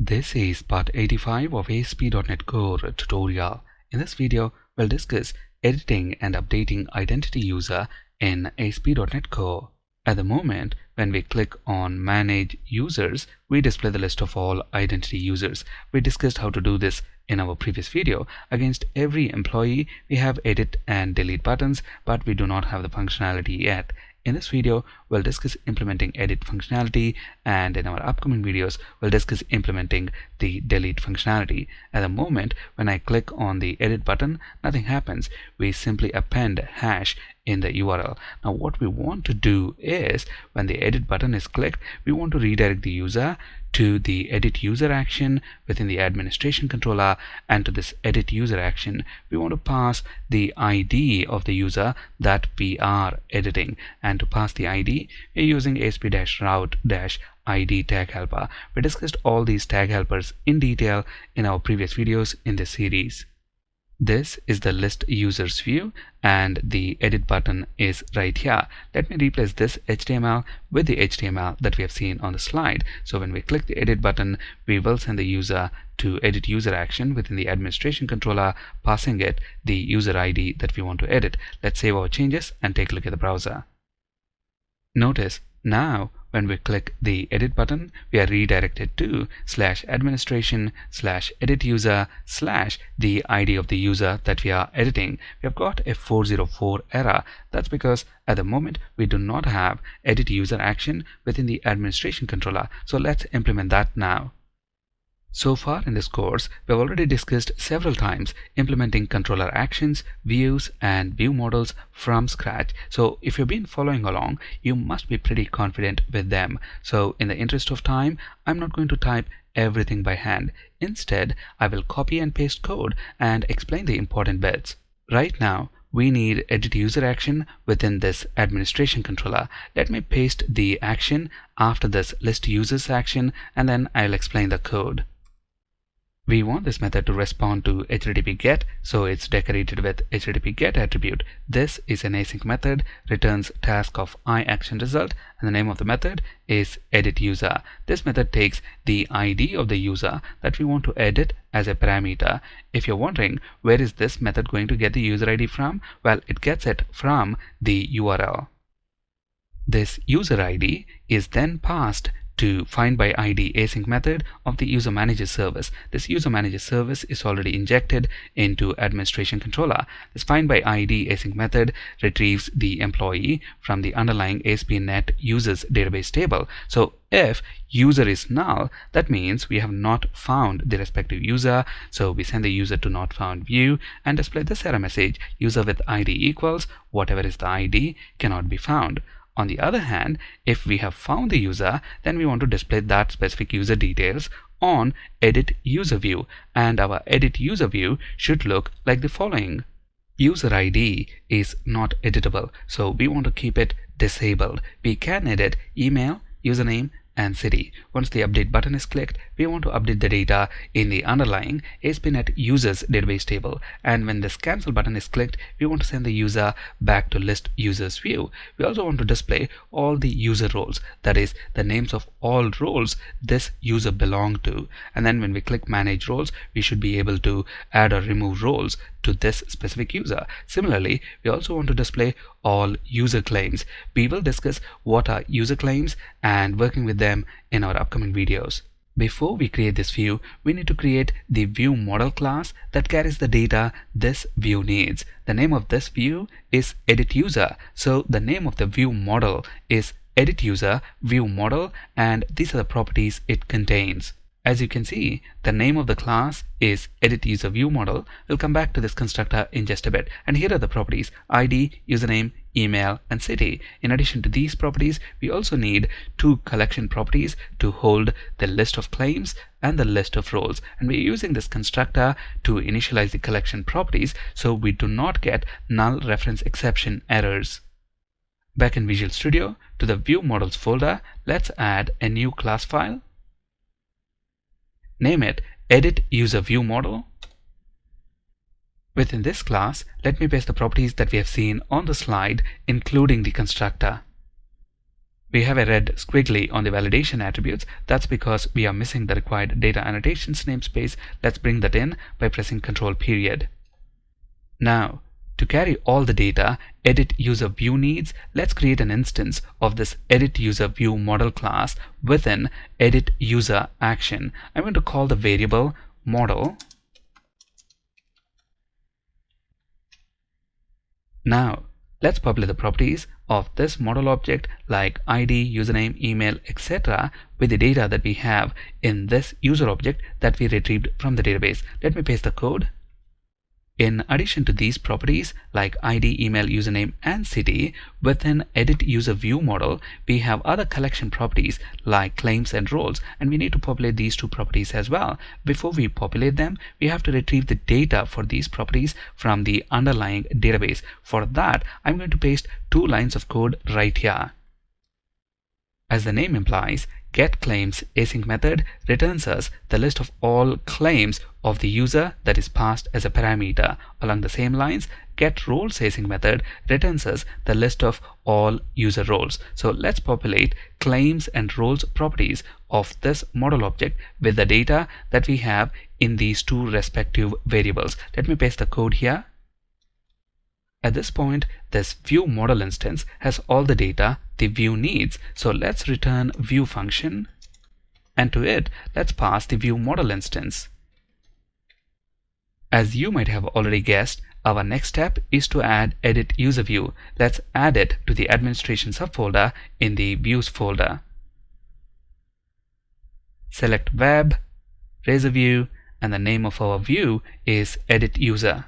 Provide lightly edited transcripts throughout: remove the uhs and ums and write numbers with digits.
This is part 85 of ASP.NET Core tutorial. In this video, we'll discuss editing and updating identity user in ASP.NET Core. At the moment, when we click on Manage Users, we display the list of all identity users. We discussed how to do this in our previous video. Against every employee, we have edit and delete buttons, but we do not have the functionality yet. In this video, we'll discuss implementing edit functionality, and in our upcoming videos, we'll discuss implementing the delete functionality. At the moment, when I click on the edit button, nothing happens. We simply append hash in the URL. Now what we want to do is, when the edit button is clicked, we want to redirect the user to the edit user action within the administration controller, and to this edit user action we want to pass the ID of the user that we are editing. And to pass the ID, we're using ASP-route-ID tag helper. We discussed all these tag helpers in detail in our previous videos in this series. This is the list users view, and the edit button is right here. Let me replace this HTML with the HTML that we have seen on the slide. So when we click the edit button, we will send the user to edit user action within the administration controller, passing it the user ID that we want to edit. Let's save our changes and take a look at the browser. Notice now when we click the edit button, we are redirected to /administration/edit-user/ the ID of the user that we are editing. We have got a 404 error. That's because at the moment we do not have edit user action within the administration controller. So let's implement that now. So far in this course, we have already discussed several times implementing controller actions, views, and view models from scratch. So if you've been following along, you must be pretty confident with them. So in the interest of time, I'm not going to type everything by hand. Instead, I will copy and paste code and explain the important bits. Right now, we need edit user action within this administration controller. Let me paste the action after this list users action, and then I'll explain the code. We want this method to respond to HTTP GET, so it's decorated with HTTP GET attribute. This is an async method, returns task of iActionResult, and the name of the method is editUser. This method takes the ID of the user that we want to edit as a parameter. If you're wondering where is this method going to get the user ID from, well, it gets it from the URL. This user ID is then passed to find-by-ID async method of the user manager service. This user manager service is already injected into administration controller. This find-by-ID async method retrieves the employee from the underlying ASP.NET users database table. So if user is null, that means we have not found the respective user. So we send the user to not found view and display this error message: user with ID equals whatever is the ID cannot be found. On the other hand, if we have found the user, then we want to display that specific user details on edit user view, and our edit user view should look like the following. User ID is not editable, so we want to keep it disabled. We can edit email, username, and city. Once the update button is clicked, we want to update the data in the underlying ASP.NET users database table. And when this cancel button is clicked, we want to send the user back to list users view. We also want to display all the user roles, that is the names of all roles this user belong to. And then when we click manage roles, we should be able to add or remove roles to this specific user. Similarly, we also want to display all user claims. We will discuss what are user claims and working with them in our upcoming videos. Before we create this view, we need to create the view model class that carries the data this view needs. The name of this view is edit user, so the name of the view model is edit user view model, and these are the properties it contains. As you can see, the name of the class is edit user view model. We'll come back to this constructor in just a bit. And here are the properties: ID, username, email, and city. In addition to these properties, we also need two collection properties to hold the list of claims and the list of roles. And we're using this constructor to initialize the collection properties so we do not get null reference exception errors. Back in Visual Studio, to the view models folder, let's add a new class file. Name it edit user view model. Within this class, let me paste the properties that we have seen on the slide, including the constructor. We have a red squiggly on the validation attributes. That's because we are missing the required data annotations namespace. Let's bring that in by pressing Ctrl-. Now, to carry all the data edit user view needs, let's create an instance of this edit user view model class within edit user action. I'm going to call the variable model. Now, let's populate the properties of this model object like ID, username, email, etc. with the data that we have in this user object that we retrieved from the database. Let me paste the code. In addition to these properties like ID, email, username, and city, within edit user view model, we have other collection properties like claims and roles, and we need to populate these two properties as well. Before we populate them, we have to retrieve the data for these properties from the underlying database. For that, I'm going to paste 2 lines of code right here. As the name implies, getClaims async method returns us the list of all claims of the user that is passed as a parameter. Along the same lines, getRoles async method returns us the list of all user roles. So let's populate claims and roles properties of this model object with the data that we have in these 2 respective variables. Let me paste the code here. At this point, this view model instance has all the data the view needs. So let's return view function, and to it, let's pass the view model instance. As you might have already guessed, our next step is to add edit user view. Let's add it to the administration subfolder in the views folder. Select web, raise a view, and the name of our view is edit user.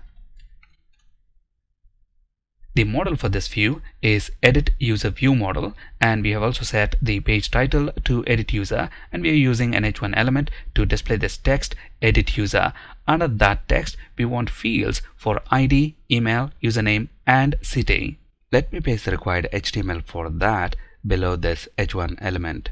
The model for this view is edit user view model, and we have also set the page title to edit user, and we are using an h1 element to display this text edit user. Under that text, we want fields for ID, email, username, and city. Let me paste the required HTML for that below this h1 element.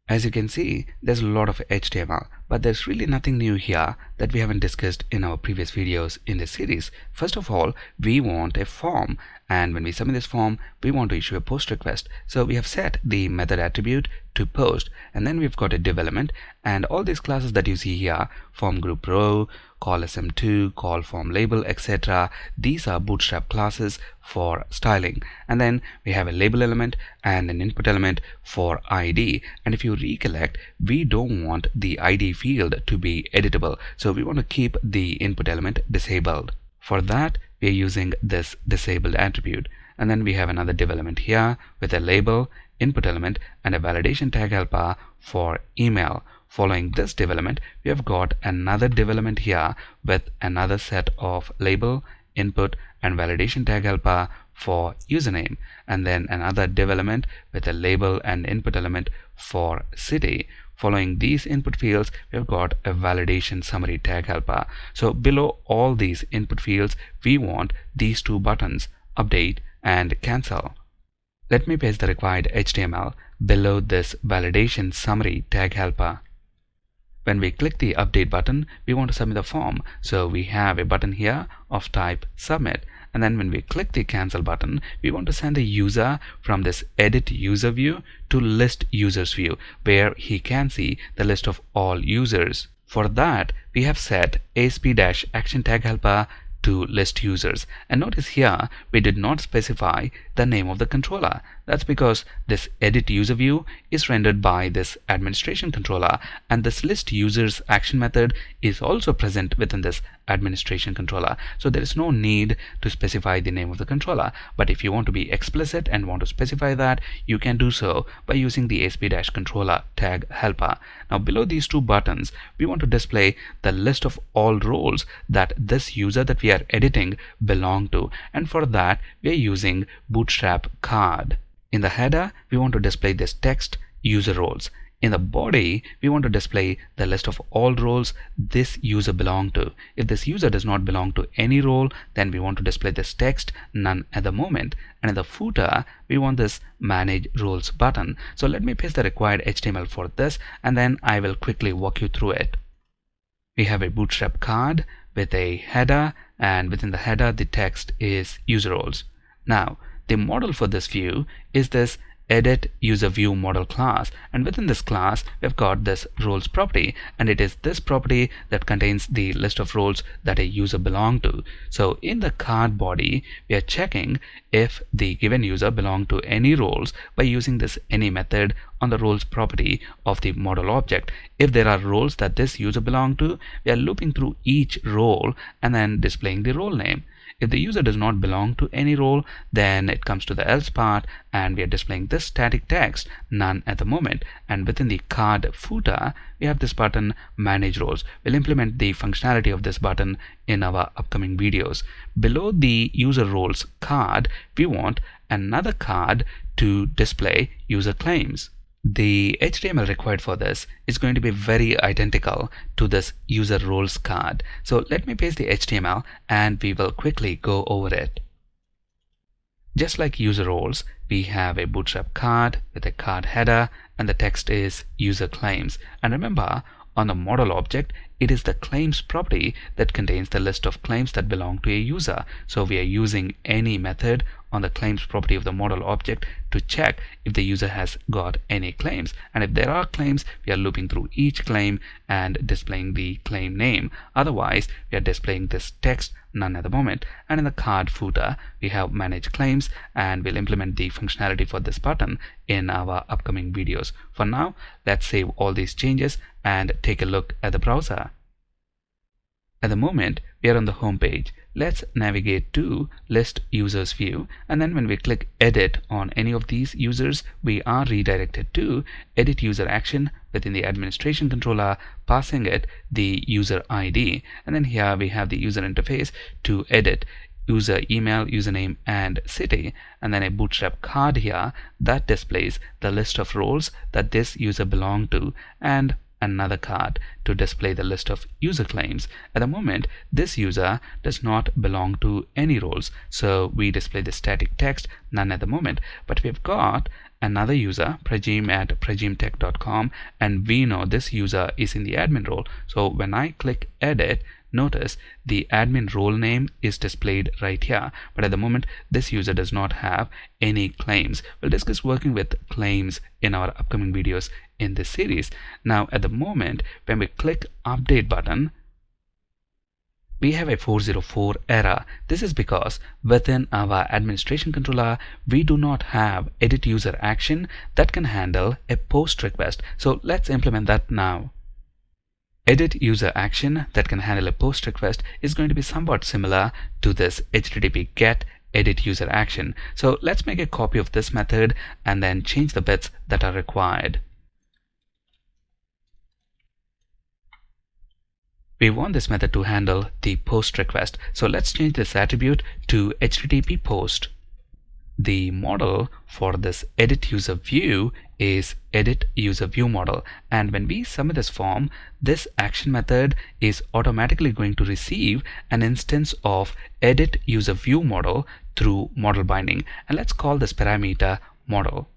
As you can see, there's a lot of HTML, but there's really nothing new here that we haven't discussed in our previous videos in this series. First of all, we want a form, and when we submit this form, we want to issue a post request. So we have set the method attribute to post, and then we've got a div element, and all these classes that you see here, form group row, call sm2, call form label, etc. These are bootstrap classes for styling. And then we have a label element and an input element for ID. And if you recollect, we don't want the ID field to be editable, so we want to keep the input element disabled. For that, we are using this disabled attribute. And then we have another div element here with a label, input element, and a validation tag helper for email. Following this div element, we have got another div element here with another set of label, input, and validation tag helper for username, and then another div element with a label and input element for city. Following these input fields, we have got a validation summary tag helper. So below all these input fields, we want these 2 buttons, update and cancel. Let me paste the required HTML below this validation summary tag helper. When we click the update button, we want to submit the form. So we have a button here of type submit. And then when we click the cancel button, we want to send the user from this edit user view to list users view, where he can see the list of all users. For that, we have set ASP-action tag helper to list users. And notice here, we did not specify the name of the controller. That's because this edit user view is rendered by this administration controller, and this list users action method is also present within this administration controller. So there is no need to specify the name of the controller. But if you want to be explicit and want to specify that, you can do so by using the ASP-controller tag helper. Now below these 2 buttons, we want to display the list of all roles that this user that we are editing belong to, and for that we are using Bootstrap card. In the header, we want to display this text user roles. In the body, we want to display the list of all roles this user belongs to. If this user does not belong to any role, then we want to display this text none at the moment. And in the footer, we want this manage roles button. So let me paste the required HTML for this, and then I will quickly walk you through it. We have a Bootstrap card with a header, and within the header, the text is user roles. Now, the model for this view is this edit user view model class, and within this class we've got this roles property, and it is this property that contains the list of roles that a user belong to. So in the card body we are checking if the given user belong to any roles by using this any method on the roles property of the model object. If there are roles that this user belong to, we are looping through each role and then displaying the role name. If the user does not belong to any role, then it comes to the else part and we are displaying this static text, none at the moment. And within the card footer, we have this button manage roles. We'll implement the functionality of this button in our upcoming videos. Below the user roles card, we want another card to display user claims. The HTML required for this is going to be very identical to this user roles card. So let me paste the HTML and we will quickly go over it. Just like user roles, we have a Bootstrap card with a card header and the text is user claims. And remember, on the model object, it is the claims property that contains the list of claims that belong to a user. So we are using any method on the claims property of the model object to check if the user has got any claims. And if there are claims, we are looping through each claim and displaying the claim name. Otherwise, we are displaying this text, none at the moment. And in the card footer, we have manage claims, and we'll implement the functionality for this button in our upcoming videos. For now, let's save all these changes and take a look at the browser. At the moment, we are on the home page. Let's navigate to list users view, and then when we click edit on any of these users, we are redirected to edit user action within the administration controller, passing it the user ID. And then here we have the user interface to edit user email, username and city, and then a Bootstrap card here that displays the list of roles that this user belonged to, and another card to display the list of user claims. At the moment, this user does not belong to any roles, so we display the static text, none at the moment. But we've got another user, Prajim at prajimtech.com, and we know this user is in the admin role. So when I click edit, notice the admin role name is displayed right here, but at the moment this user does not have any claims. We'll discuss working with claims in our upcoming videos in this series. Now at the moment, when we click update button, we have a 404 error. This is because within our administration controller, we do not have edit user action that can handle a post request. So let's implement that now. Edit user action that can handle a post request is going to be somewhat similar to this HTTP GET edit user action. So let's make a copy of this method and then change the bits that are required. We want this method to handle the post request. So let's change this attribute to HTTP post. The model for this edit user view is edit user view model, and when we submit this form, this action method is automatically going to receive an instance of edit user view model through model binding, and let's call this parameter model.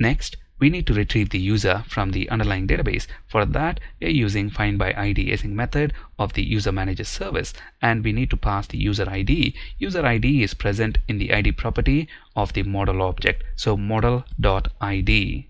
Next, we need to retrieve the user from the underlying database. For that, we are using find by ID async method of the user manager service, and we need to pass the user ID. User ID is present in the ID property of the model object, so model.id.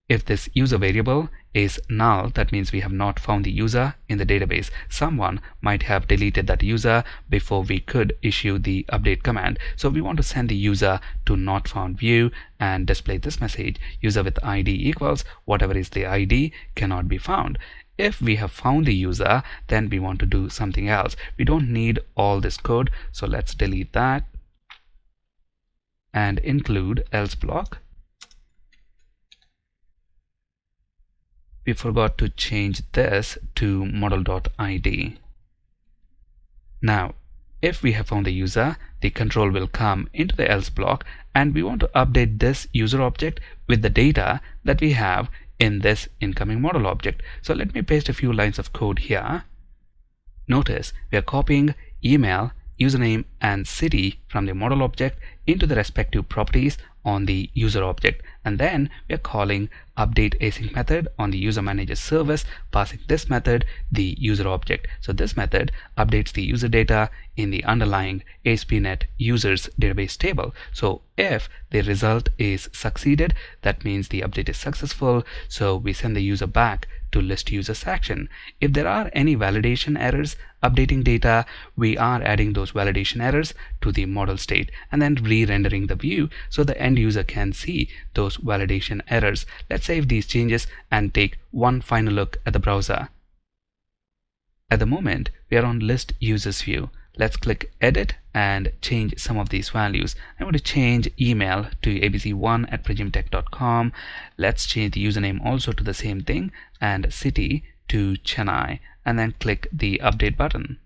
If this user variable is null, that means we have not found the user in the database. Someone might have deleted that user before we could issue the update command. So we want to send the user to not found view and display this message: user with ID equals whatever is the ID cannot be found. If we have found the user, then we want to do something else. We don't need all this code, so let's delete that and include else block. We forgot to change this to model.id. Now, if we have found the user, the control will come into the else block, and we want to update this user object with the data that we have in this incoming model object. So let me paste a few lines of code here. Notice we are copying email, username and city from the model object into the respective properties on the user object, and then we are calling update async method on the user manager service, passing this method the user object. So this method updates the user data in the underlying ASP.NET users database table. So if the result is succeeded, that means the update is successful, so we send the user back to list users action. If there are any validation errors updating data, we are adding those validation errors to the model state and then re-rendering the view so the end user can see those validation errors. Let's save these changes and take one final look at the browser. At the moment, we are on list users view. Let's click edit and change some of these values. I want to change email to abc1@pragimtech.com. Let's change the username also to the same thing and city to Chennai, and then click the update button.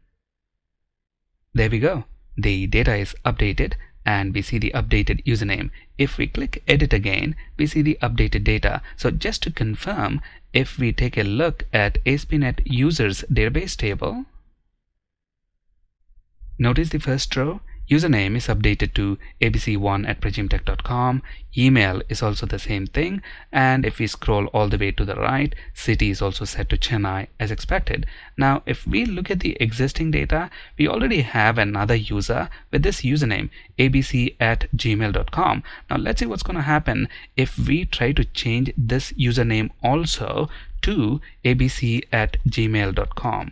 There we go. The data is updated and we see the updated username. If we click edit again, we see the updated data. So just to confirm, if we take a look at ASP.NET users database table, notice the first row, username is updated to abc1@pragimtech.com, email is also the same thing, and if we scroll all the way to the right, city is also set to Chennai as expected. Now if we look at the existing data, we already have another user with this username abc@gmail.com. Now let's see what's going to happen if we try to change this username also to abc@gmail.com.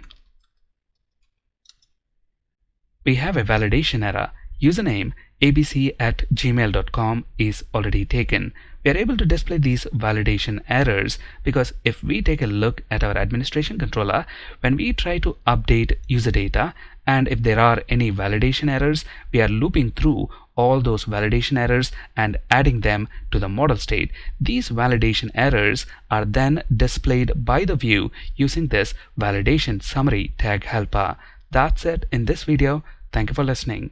We have a validation error. Username abc@gmail.com is already taken. We are able to display these validation errors because if we take a look at our administration controller, when we try to update user data and if there are any validation errors, we are looping through all those validation errors and adding them to the model state. These validation errors are then displayed by the view using this validation summary tag helper. That's it in this video. Thank you for listening.